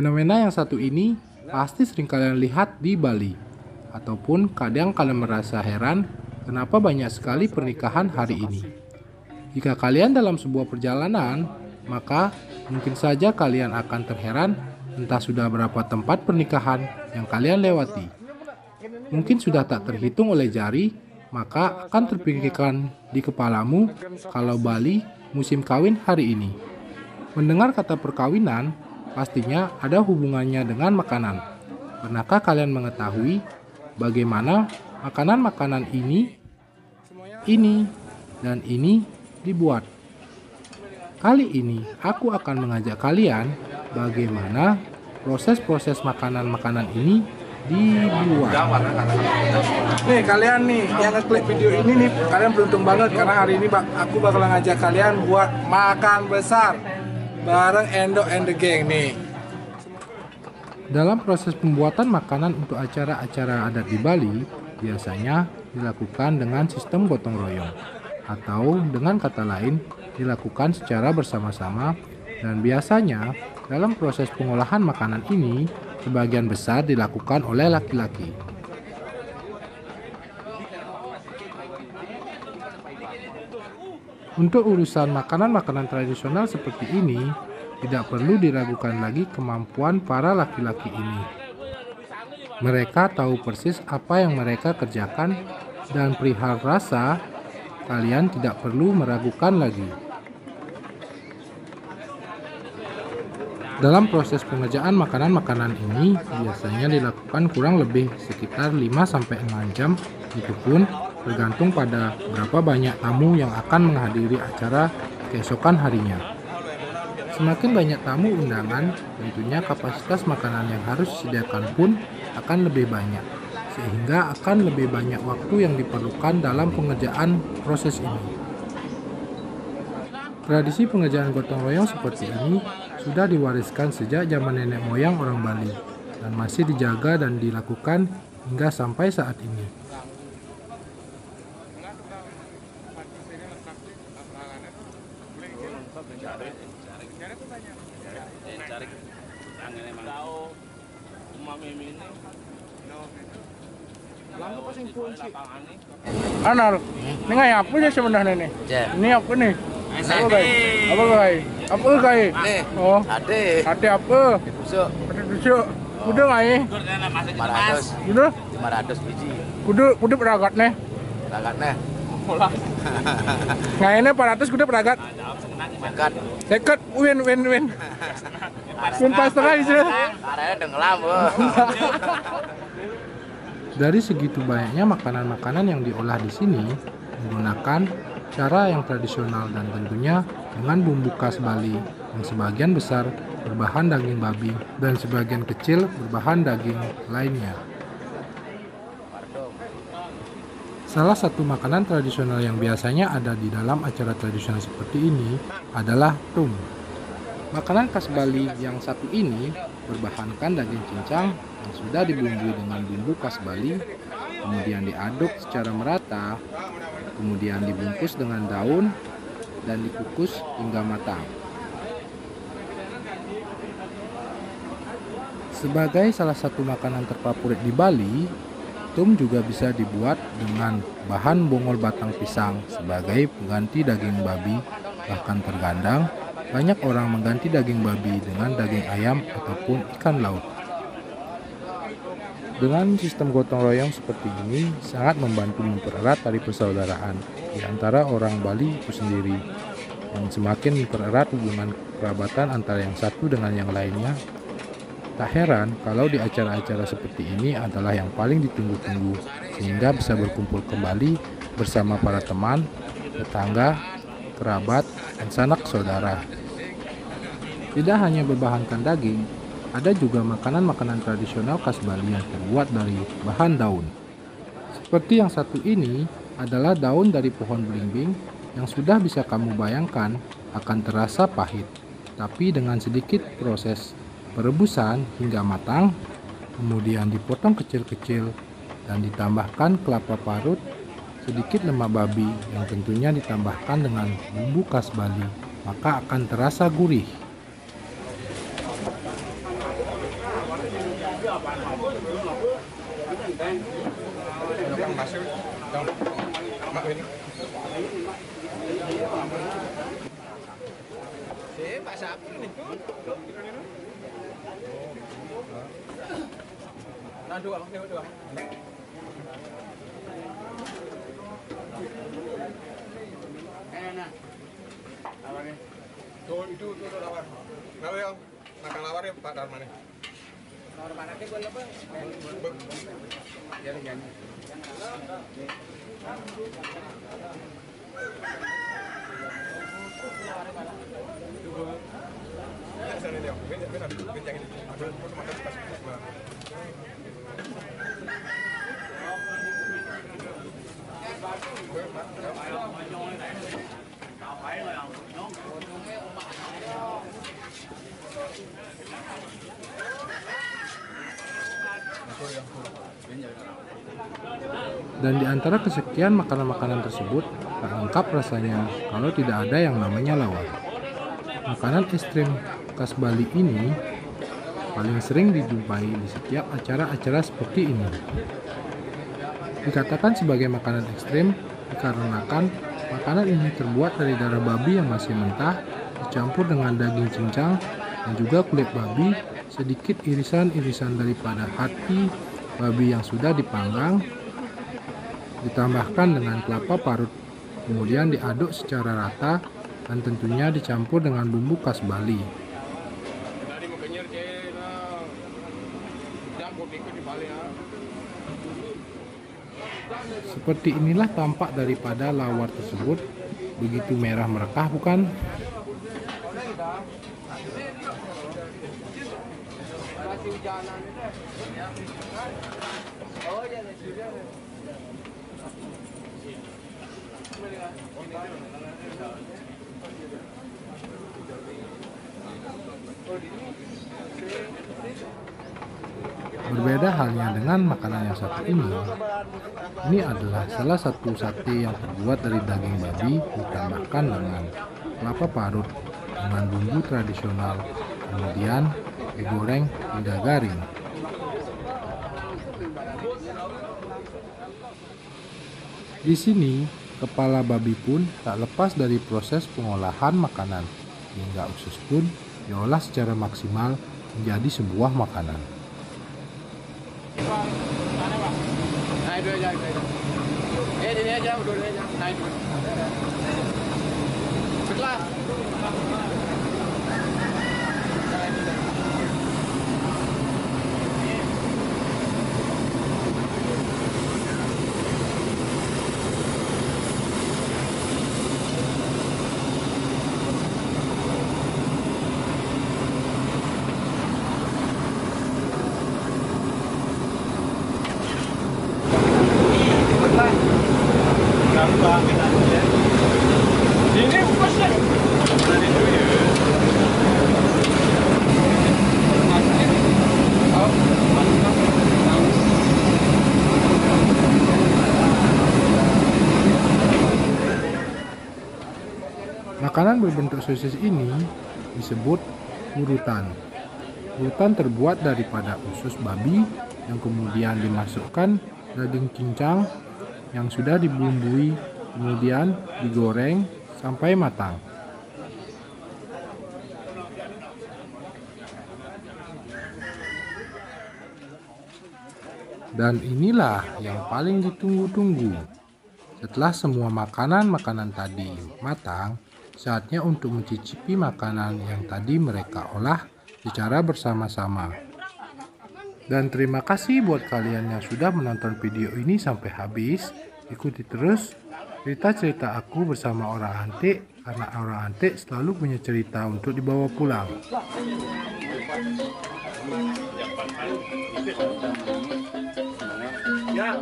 Fenomena yang satu ini pasti sering kalian lihat di Bali. Ataupun kadang kalian merasa heran kenapa banyak sekali pernikahan hari ini. Jika kalian dalam sebuah perjalanan, maka mungkin saja kalian akan terheran entah sudah berapa tempat pernikahan yang kalian lewati. Mungkin sudah tak terhitung oleh jari, maka akan terpikirkan di kepalamu kalau Bali musim kawin hari ini. Mendengar kata perkawinan, pastinya ada hubungannya dengan makanan. Pernahkah kalian mengetahui bagaimana makanan-makanan ini, dan ini dibuat? Kali ini aku akan mengajak kalian bagaimana proses-proses makanan-makanan ini dibuat. Nih kalian nih yang ngeklik video ini nih, kalian beruntung banget karena hari ini aku bakal ngajak kalian buat makan besar bareng Endo and the Gang nih. Dalam proses pembuatan makanan untuk acara-acara adat di Bali, biasanya dilakukan dengan sistem gotong royong, atau dengan kata lain, dilakukan secara bersama-sama, dan biasanya dalam proses pengolahan makanan ini, sebagian besar dilakukan oleh laki-laki. Untuk urusan makanan-makanan tradisional seperti ini, tidak perlu diragukan lagi kemampuan para laki-laki ini. Mereka tahu persis apa yang mereka kerjakan, dan perihal rasa, kalian tidak perlu meragukan lagi. Dalam proses pengerjaan makanan-makanan ini biasanya dilakukan kurang lebih sekitar 5-6 jam, itu pun tergantung pada berapa banyak tamu yang akan menghadiri acara keesokan harinya. Semakin banyak tamu undangan, tentunya kapasitas makanan yang harus disediakan pun akan lebih banyak, sehingga akan lebih banyak waktu yang diperlukan dalam pengerjaan proses ini. Tradisi pengerjaan gotong royong seperti ini sudah diwariskan sejak zaman nenek moyang orang Bali dan masih dijaga dan dilakukan hingga sampai saat ini. Anar, ini kayak apa sih sebenarnya nih? Ini apa nih? Apa guys? Apa guys? Apa guys? Oh, ade apa? Ade tusuk. Kudu nggak ya? 500. Kudu? 500 biji. Kudu peragat nih. Ragat nih. Nggak ini 400 kudu peragat. Ragat. Seket, win. Win pas setengah sih. Karena denglam, Dari segitu banyaknya makanan-makanan yang diolah di sini menggunakan cara yang tradisional dan tentunya dengan bumbu khas Bali yang sebagian besar berbahan daging babi dan sebagian kecil berbahan daging lainnya. Salah satu makanan tradisional yang biasanya ada di dalam acara tradisional seperti ini adalah tum. Makanan khas Bali yang satu ini berbahankan daging cincang yang sudah dibumbui dengan bumbu khas Bali, kemudian diaduk secara merata, kemudian dibungkus dengan daun dan dikukus hingga matang. Sebagai salah satu makanan terfavorit di Bali, tum juga bisa dibuat dengan bahan bongol batang pisang sebagai pengganti daging babi, bahkan terkadang banyak orang mengganti daging babi dengan daging ayam ataupun ikan laut. Dengan sistem gotong royong seperti ini sangat membantu mempererat tali persaudaraan di antara orang Bali itu sendiri, dan semakin mempererat hubungan kerabatan antara yang satu dengan yang lainnya. Tak heran kalau di acara-acara seperti ini adalah yang paling ditunggu-tunggu, sehingga bisa berkumpul kembali bersama para teman, tetangga, kerabat, dan sanak saudara. Tidak hanya berbahankan daging, ada juga makanan-makanan tradisional khas Bali yang terbuat dari bahan daun. Seperti yang satu ini adalah daun dari pohon belimbing yang sudah bisa kamu bayangkan akan terasa pahit. Tapi dengan sedikit proses perebusan hingga matang, kemudian dipotong kecil-kecil dan ditambahkan kelapa parut, sedikit lemak babi yang tentunya ditambahkan dengan bumbu khas Bali, maka akan terasa gurih. Tuh, itu lawar. Lawar yang makan lawar ya Pak Darman. Lawar mana sih gue apa? Jadi. Dan di antara kesekian makanan-makanan tersebut, tak lengkap rasanya kalau tidak ada yang namanya lawar. Makanan ekstrem khas Bali ini paling sering dijumpai di setiap acara-acara seperti ini. Dikatakan sebagai makanan ekstrem dikarenakan makanan ini terbuat dari darah babi yang masih mentah, dicampur dengan daging cincang dan juga kulit babi, sedikit irisan-irisan daripada hati babi yang sudah dipanggang, ditambahkan dengan kelapa parut, kemudian diaduk secara rata dan tentunya dicampur dengan bumbu khas Bali. Seperti inilah tampak daripada lawar tersebut, begitu merah merekah bukan? Berbeda halnya dengan makanan yang satu ini. Ini adalah salah satu sate yang terbuat dari daging babi ditambahkan dengan kelapa parut dengan bumbu tradisional, kemudian digoreng hingga garing. Di sini, kepala babi pun tak lepas dari proses pengolahan makanan, hingga usus pun diolah secara maksimal menjadi sebuah makanan. Makanan berbentuk sosis ini disebut urutan. Urutan terbuat daripada usus babi yang kemudian dimasukkan daging cincang yang sudah dibumbui, kemudian digoreng sampai matang. Dan inilah yang paling ditunggu-tunggu. Setelah semua makanan-makanan tadi matang, saatnya untuk mencicipi makanan yang tadi mereka olah secara bersama-sama. Dan terima kasih buat kalian yang sudah menonton video ini sampai habis. Ikuti terus cerita-cerita aku bersama orang antik, karena orang antik selalu punya cerita untuk dibawa pulang. Ya.